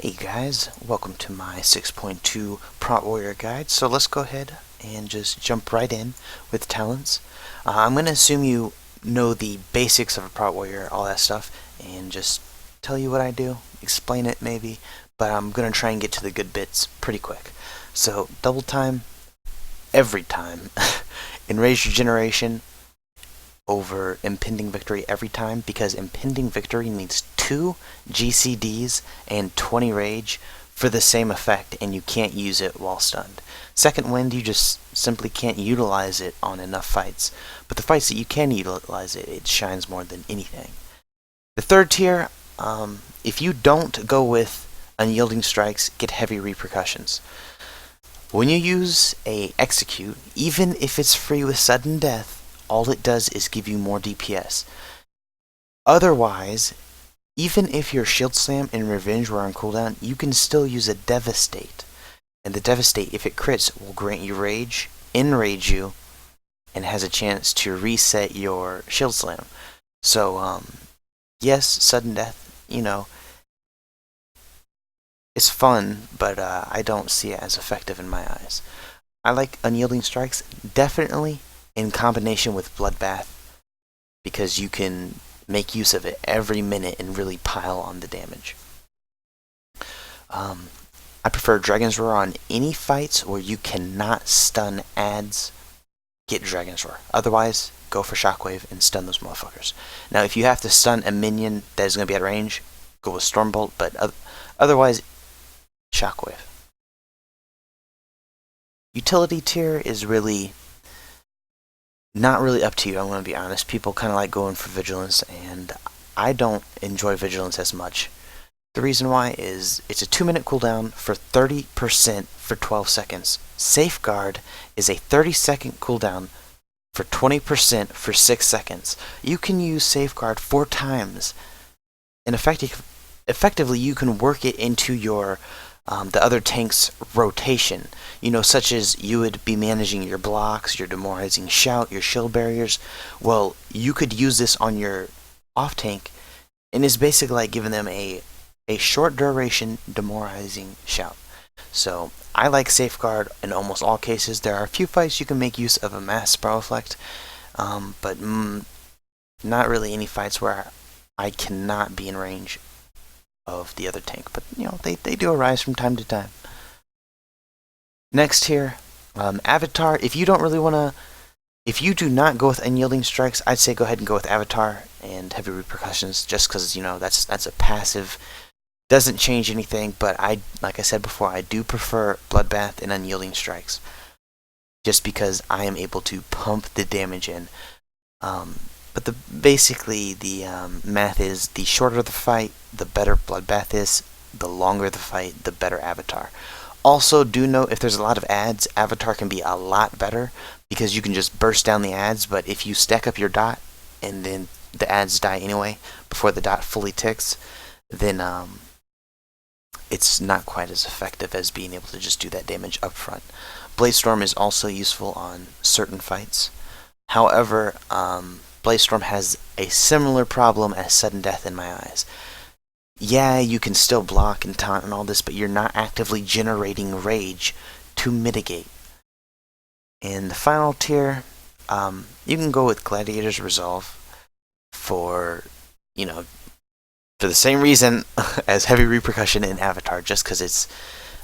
Hey guys, welcome to my 6.2 Prot Warrior guide. So let's go ahead and just jump right in with talents. I'm going to assume you know the basics of a Prot Warrior, all that stuff, and just tell you what I do, explain it maybe, but I'm going to try and get to the good bits pretty quick. So double time every time, enrage regeneration over impending victory every time, because impending victory needs 2 GCDs and 20 rage for the same effect, and you can't use it while stunned. Second wind, you just simply can't utilize it on enough fights, but the fights that you can utilize it, it shines more than anything. The third tier, if you don't go with unyielding strikes, get heavy repercussions. When you use a execute, even if it's free with sudden death, all it does is give you more DPS. Otherwise, even if your Shield Slam and Revenge were on cooldown, you can still use a Devastate. And the Devastate, if it crits, will grant you Rage, enrage you, and has a chance to reset your Shield Slam. So, yes, sudden death, it's fun, but I don't see it as effective in my eyes. I like Unyielding Strikes, definitely in combination with Bloodbath, because you can make use of it every minute and really pile on the damage. I prefer Dragon's Roar on any fights where you cannot stun adds. Get Dragon's Roar. Otherwise, go for Shockwave and stun those motherfuckers. Now, if you have to stun a minion that is going to be at range, go with Stormbolt, but otherwise, Shockwave. Utility tier is really not really up to you, I'm going to be honest. People kind of like going for Vigilance, and I don't enjoy Vigilance as much. The reason why is it's a 2-minute cooldown for 30% for 12 seconds. Safeguard is a 30-second cooldown for 20% for 6 seconds. You can use Safeguard 4 times, and effectively you can work it into your the other tank's rotation, such as you would be managing your blocks, your demoralizing shout, your shield barriers. Well, you could use this on your off tank, and it's basically like giving them a short duration demoralizing shout. So I like Safeguard in almost all cases. There are a few fights you can make use of a mass Sprout effect, but not really any fights where I cannot be in range of the other tank, but they do arise from time to time. Next here, Avatar. If you don't really want to, if you do not go with Unyielding Strikes, I'd say go ahead and go with Avatar and Heavy Repercussions, just because that's a passive, doesn't change anything. But like I said before, I do prefer Bloodbath and Unyielding Strikes, just because I am able to pump the damage in. But basically the math is, the shorter the fight, the better Bloodbath is. The longer the fight, the better Avatar. Also, do note, if there's a lot of adds, Avatar can be a lot better, because you can just burst down the adds, but if you stack up your dot, and then the adds die anyway, before the dot fully ticks, then it's not quite as effective as being able to just do that damage up front. Bladestorm is also useful on certain fights. However, Bladestorm has a similar problem as sudden death in my eyes. Yeah, you can still block and taunt and all this, but you're not actively generating rage to mitigate. And the final tier, you can go with Gladiator's Resolve for the same reason as Heavy Repercussion in Avatar, just because it's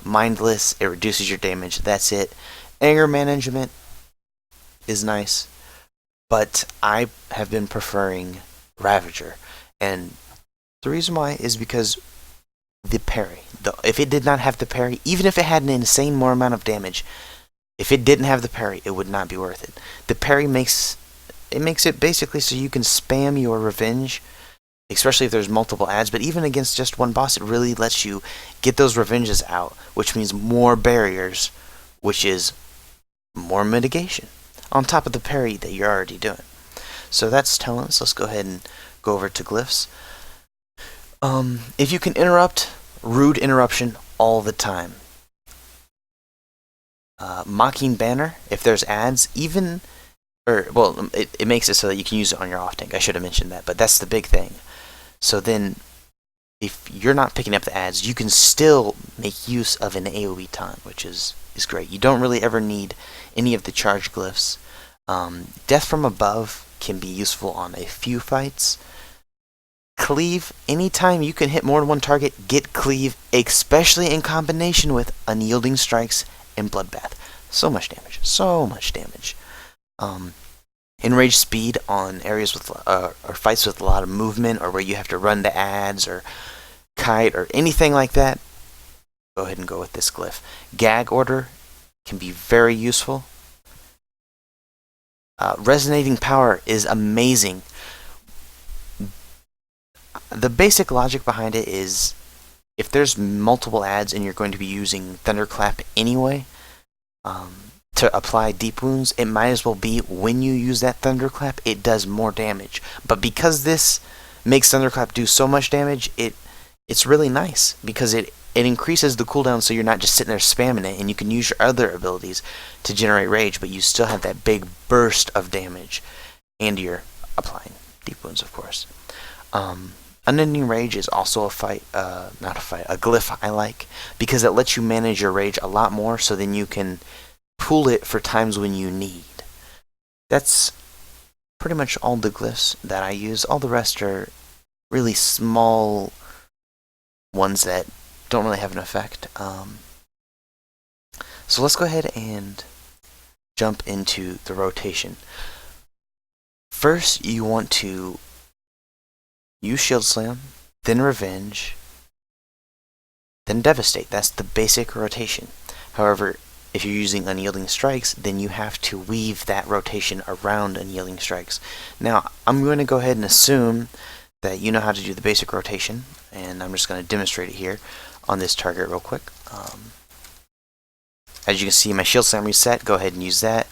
mindless, it reduces your damage, that's it. Anger Management is nice, but I have been preferring Ravager, and the reason why is because the parry. If it did not have the parry, even if it had an insane more amount of damage, if it didn't have the parry, it would not be worth it. The parry makes it basically so you can spam your revenge, especially if there's multiple adds, but even against just one boss, it really lets you get those revenges out, which means more barriers, which is more mitigation on top of the parry that you're already doing. So that's talents. Let's go ahead and go over to Glyphs. If you can interrupt, rude interruption all the time. Mocking Banner, if there's adds, it makes it so that you can use it on your off tank. I should have mentioned that, but that's the big thing. So then, if you're not picking up the ads, you can still make use of an AoE taunt, which is great. You don't really ever need any of the charge glyphs. Death from above can be useful on a few fights. Cleave, anytime you can hit more than one target, get cleave, especially in combination with unyielding strikes and bloodbath. So much damage, so much damage. Enrage speed on areas with or fights with a lot of movement, or where you have to run to ads or kite or anything like that. Go ahead and go with this glyph. Gag order can be very useful. Resonating power is amazing. The basic logic behind it is, if there's multiple ads and you're going to be using Thunderclap anyway to apply deep wounds, it might as well be when you use that Thunderclap, it does more damage. But because this makes Thunderclap do so much damage, it's really nice because it increases the cooldown, so you're not just sitting there spamming it, and you can use your other abilities to generate rage, but you still have that big burst of damage, and you're applying deep wounds, of course. Unending Rage is also a glyph I like, because it lets you manage your rage a lot more, so then you can pool it for times when you need. That's pretty much all the glyphs that I use. All the rest are really small ones that don't really have an effect. So let's go ahead and jump into the rotation. First, you want to use Shield Slam, then Revenge, then Devastate. That's the basic rotation. However, if you're using Unyielding Strikes, then you have to weave that rotation around Unyielding Strikes. Now, I'm going to go ahead and assume that you know how to do the basic rotation, and I'm just going to demonstrate it here on this target real quick. As you can see, my Shield Slam reset. Go ahead and use that.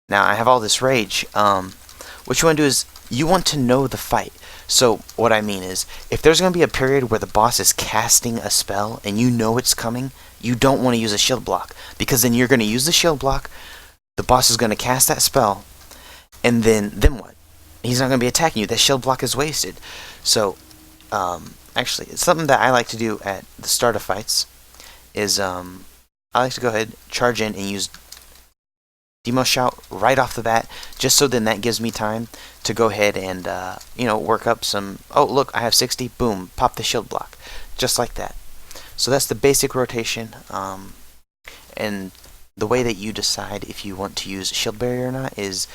Now, I have all this rage. What you want to do is, you want to know the fight. So what I mean is, if there's going to be a period where the boss is casting a spell and you know it's coming, you don't want to use a shield block, because then you're going to use the shield block, the boss is going to cast that spell, and then what? He's not going to be attacking you. That shield block is wasted. So actually, it's something that I like to do at the start of fights is I like to go ahead, charge in, and use Demo Shout right off the bat, just so then that gives me time to go ahead and work up some. Oh, look, I have 60. Boom, pop the shield block, just like that. So that's the basic rotation, and the way that you decide if you want to use a shield barrier or not is,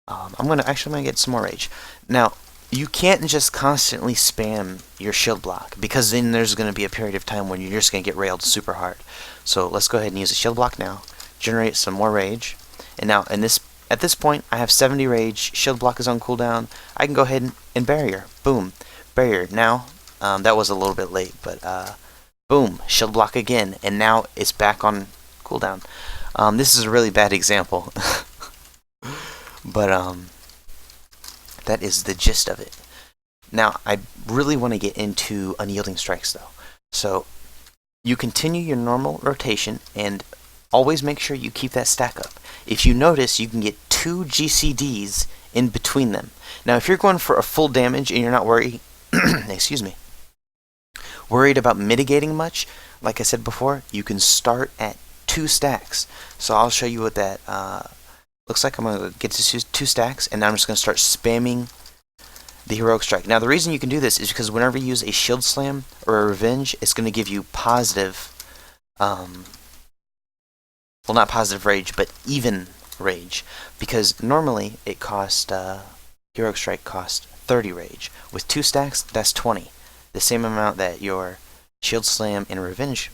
I'm gonna get some more rage. Now, you can't just constantly spam your shield block, because then there's going to be a period of time when you're just going to get railed super hard. So let's go ahead and use a shield block now, generate some more rage. And now, at this point, I have 70 rage. Shield block is on cooldown. I can go ahead and barrier. Boom, barrier. Now, that was a little bit late, but boom, shield block again, and now it's back on cooldown. This is a really bad example, but that is the gist of it. Now, I really want to get into Unyielding Strikes, though. So you continue your normal rotation, and always make sure you keep that stack up. If you notice, you can get 2 GCDs in between them. Now, if you're going for a full damage and you're not worried, worried about mitigating much, like I said before, you can start at 2 stacks. So I'll show you what that looks like. I'm going to get to 2 stacks, and now I'm just going to start spamming the Heroic Strike. Now, the reason you can do this is because whenever you use a Shield Slam or a Revenge, it's going to give you positive, well, not positive rage, but even rage. Because normally it costs, Heroic Strike costs 30 rage. With 2 stacks, that's 20. The same amount that your Shield Slam and Revenge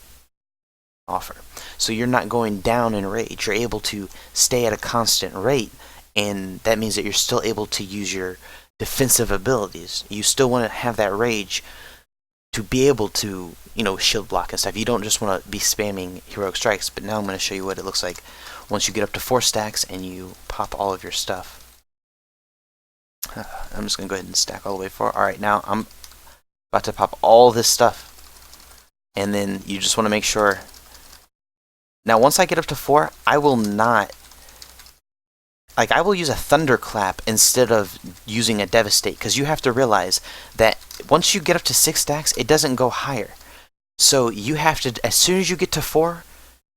offer. So you're not going down in rage. You're able to stay at a constant rate, and that means that you're still able to use your defensive abilities. You still want to have that rage to be able to, shield block and stuff. You don't just want to be spamming Heroic Strikes, but now I'm going to show you what it looks like once you get up to 4 stacks and you pop all of your stuff. I'm just going to go ahead and stack all the way 4. Alright, now I'm about to pop all this stuff, and then you just want to make sure. Now, once I get up to 4, I will not like I will use a thunderclap instead of using a devastate, because you have to realize that once you get up to 6 stacks, it doesn't go higher. So you have to, as soon as you get to 4,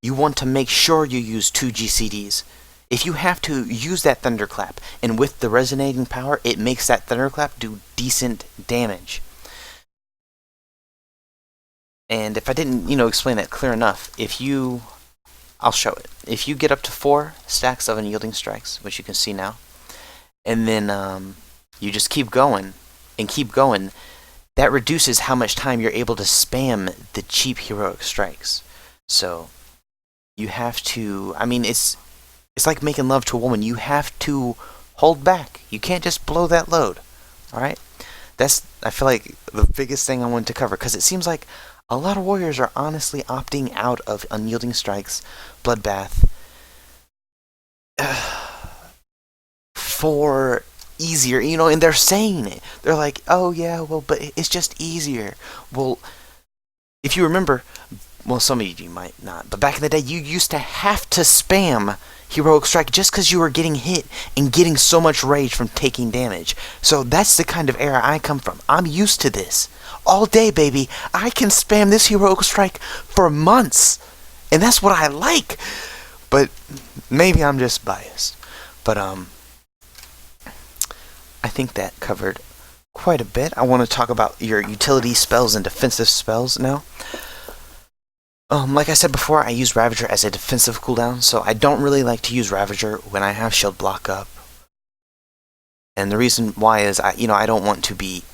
you want to make sure you use 2 GCDs. If you have to use that thunderclap, and with the resonating power, it makes that thunderclap do decent damage. And if I didn't, explain that clear enough, I'll show it. If you get up to 4 stacks of unyielding strikes, which you can see now, and then you just keep going and keep going, that reduces how much time you're able to spam the cheap heroic strikes. So you have to, it's like making love to a woman. You have to hold back. You can't just blow that load. Alright? That's, I feel like, the biggest thing I wanted to cover, because it seems like a lot of warriors are honestly opting out of unyielding strikes, bloodbath, for easier, and they're saying it. They're like, oh yeah, well, but it's just easier. Well, if you remember, well, some of you might not, but back in the day, you used to have to spam heroic strike just because you were getting hit and getting so much rage from taking damage. So that's the kind of era I come from. I'm used to this. All day, baby. I can spam this heroic strike for months. And that's what I like. But maybe I'm just biased. But I think that covered quite a bit. I want to talk about your utility spells and defensive spells now. Like I said before, I use Ravager as a defensive cooldown, so I don't really like to use Ravager when I have shield block up. And the reason why is I don't want to be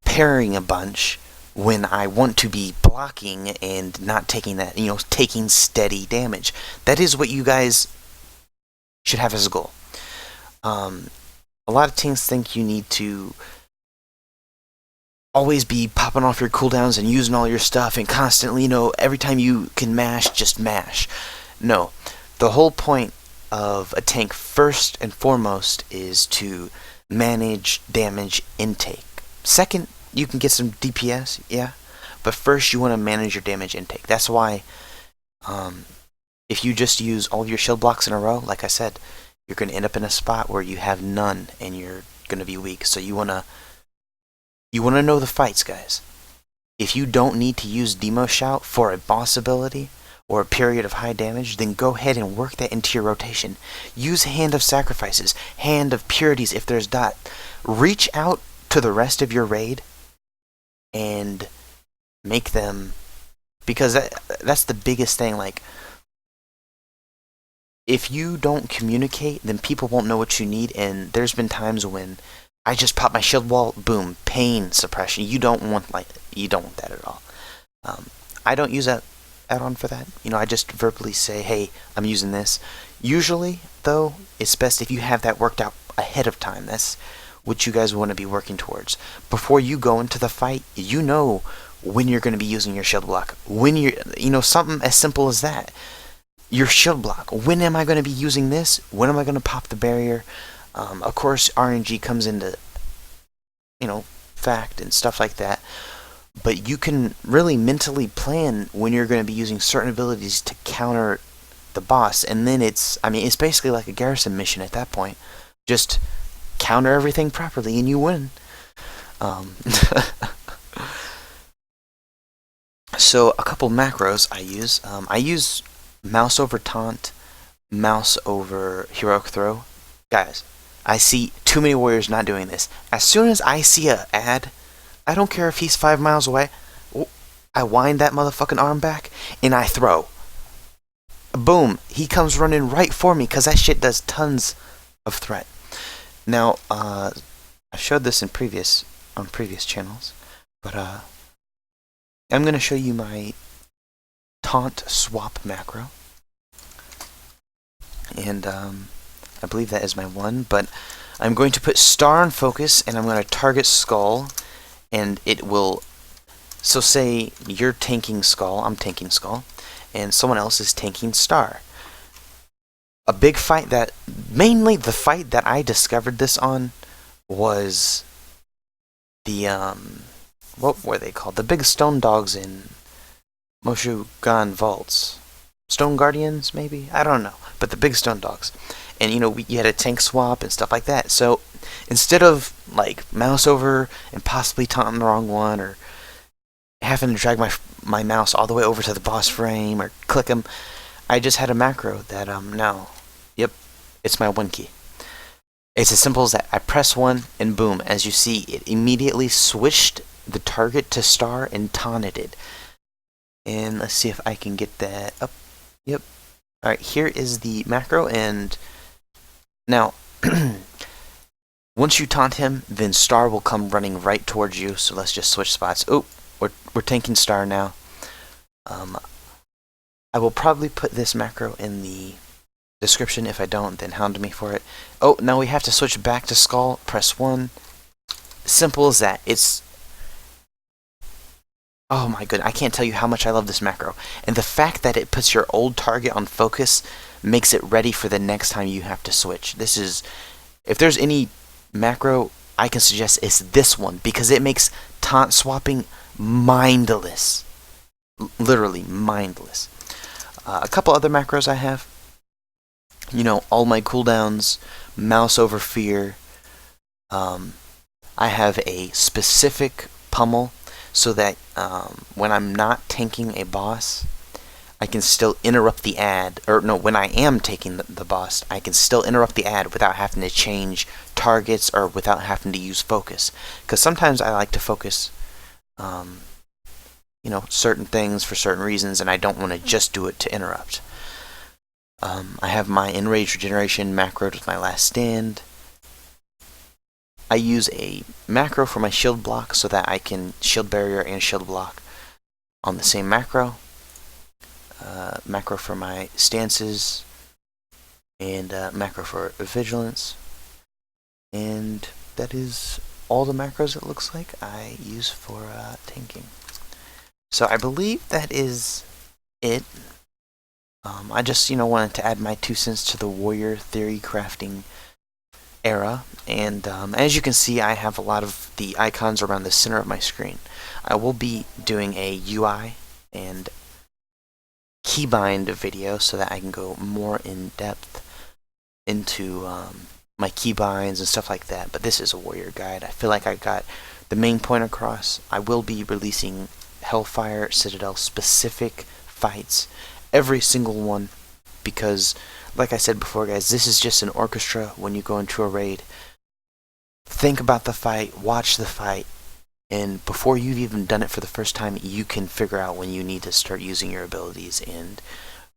parrying a bunch when I want to be blocking and not taking that, taking steady damage. That is what you guys should have as a goal. A lot of teams think you need to always be popping off your cooldowns and using all your stuff and constantly, every time you can mash, just mash. No. The whole point of a tank, first and foremost, is to manage damage intake. Second, you can get some DPS, yeah, but first you want to manage your damage intake. That's why if you just use all your shield blocks in a row, like I said, you're going to end up in a spot where you have none and you're going to be weak. So you want to know the fights, guys. If you don't need to use Demo Shout for a boss ability or a period of high damage, then go ahead and work that into your rotation. Use Hand of Sacrifices, Hand of Purities if there's dot. Reach out to the rest of your raid and make them, because that's the biggest thing. Like, if you don't communicate, then people won't know what you need. And there's been times when I just pop my shield wall, boom, pain suppression. You don't want that at all. I don't use that add-on for that. I just verbally say, hey, I'm using this. Usually, though, it's best if you have that worked out ahead of time. That's what you guys want to be working towards. Before you go into the fight, you know when you're going to be using your shield block. When you're, something as simple as that. Your shield block. When am I going to be using this? When am I going to pop the barrier? Of course, RNG comes into, fact and stuff like that. But you can really mentally plan when you're going to be using certain abilities to counter the boss. And then it's basically like a garrison mission at that point. Just counter everything properly and you win. So a couple macros I use. I use mouse over taunt, mouse over heroic throw. Guys, I see too many warriors not doing this. As soon as I see a ad, I don't care if he's 5 miles away, I wind that motherfucking arm back and I throw. Boom, he comes running right for me because that shit does tons of threat. Now, I showed this on previous channels, but I'm going to show you my taunt swap macro. And I believe that is my one, but I'm going to put star on focus and I'm going to target skull, and it will, so say you're tanking skull, I'm tanking skull, and someone else is tanking star. A big fight that, mainly the fight that I discovered this on was the, what were they called? The big stone dogs in Moshugan Vaults. Stone Guardians, maybe? I don't know. But the big stone dogs. and you had a tank swap and stuff like that. So instead of like mouse over and possibly taunting the wrong one, or having to drag my mouse all the way over to the boss frame or click him, I just had a macro that no, yep, it's my 1 key. It's as simple as that. I press 1 and boom, as you see, it immediately switched the target to star and taunted it. And let's see if I can get that up. Yep. Alright, here is the macro, and now once you taunt him, then star will come running right towards you. So let's just switch spots. Oh, we're tanking star now. I will probably put this macro in the description. If I don't, then hound me for it. Oh, now we have to switch back to skull. Press 1. Simple as that. It's... oh my goodness, I can't tell you how much I love this macro. And the fact that it puts your old target on focus makes it ready for the next time you have to switch. This is... if there's any macro I can suggest, it's this one, because it makes taunt swapping mindless. Literally mindless. A couple other macros I have. All my cooldowns, mouse over fear. I have a specific pummel so that when I'm not tanking a boss, I can still interrupt the ad. Or no, when I am taking the boss, I can still interrupt the ad without having to change targets or without having to use focus. Because sometimes I like to focus certain things for certain reasons, and I don't want to just do it to interrupt. I have my enrage regeneration macroed with my last stand. I use a macro for my shield block so that I can shield barrier and shield block on the same macro. Macro for my stances, and macro for vigilance. And that is all the macros, it looks like, I use for tanking. So I believe that is it. I just, wanted to add my 2 cents to the warrior theory crafting era. And as you can see, I have a lot of the icons around the center of my screen. I will be doing a UI and keybind video so that I can go more in depth into my keybinds and stuff like that. But this is a warrior guide. I feel like I got the main point across. I will be releasing Hellfire Citadel specific fights, every single one, because like I said before, guys, this is just an orchestra. When you go into a raid, think about the fight, watch the fight, and before you've even done it for the first time, you can figure out when you need to start using your abilities and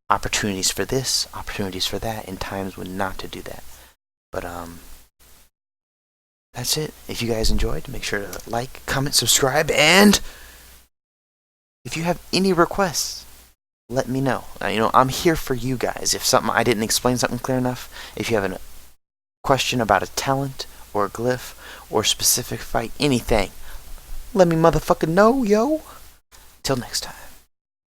opportunities for this, opportunities for that, and times when not to do that. But that's it. If you guys enjoyed, make sure to like, comment, subscribe, and if you have any requests, let me know. I'm here for you guys. If I didn't explain something clear enough, if you have a question about a talent or a glyph or a specific fight, anything, let me motherfucking know, yo. Till next time.